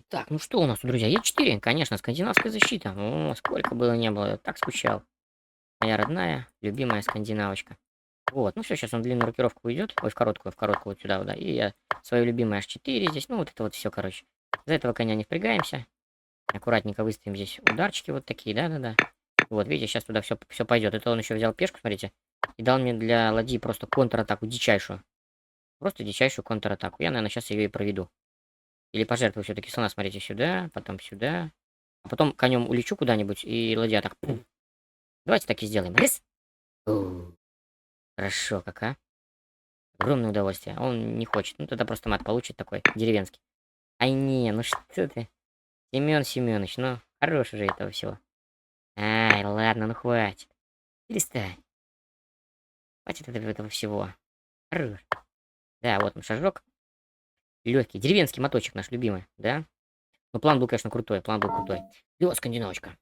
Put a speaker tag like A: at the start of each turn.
A: Так, ну что у нас тут, друзья? Е4, конечно, скандинавская защита. О, сколько было не было, я так скучал. Моя родная, любимая скандинавочка. Вот, ну все, сейчас он в длинную рокировку уйдет. Ой, в короткую вот сюда, вот, да. И я свою любимую H4 здесь. Ну, вот это вот все, короче. За этого коня не впрягаемся. Аккуратненько выставим здесь ударчики вот такие, да-да-да. Вот, видите, сейчас туда все пойдет. Это он еще взял пешку, смотрите. И дал мне для ладьи просто контратаку дичайшую. Просто дичайшую контратаку. Я, наверное, сейчас ее и проведу. Или пожертвую все-таки слона, смотрите, сюда, потом сюда. А потом конем улечу куда-нибудь, и ладья так... пум. Давайте так и сделаем. Раз! Хорошо, как, а? Огромное удовольствие. А он не хочет. Ну, тогда просто мат получит такой, деревенский. Ай, не, ну что ты? Семен Семенович, ну, хорош уже этого всего. Ай, ладно, ну хватит. Перестань. Хватит этого всего. Хорош. Да, вот он шажок. Легкий. Деревенский моточек наш любимый, да? Ну, план был, конечно, крутой. План был крутой. Его скандинавочка.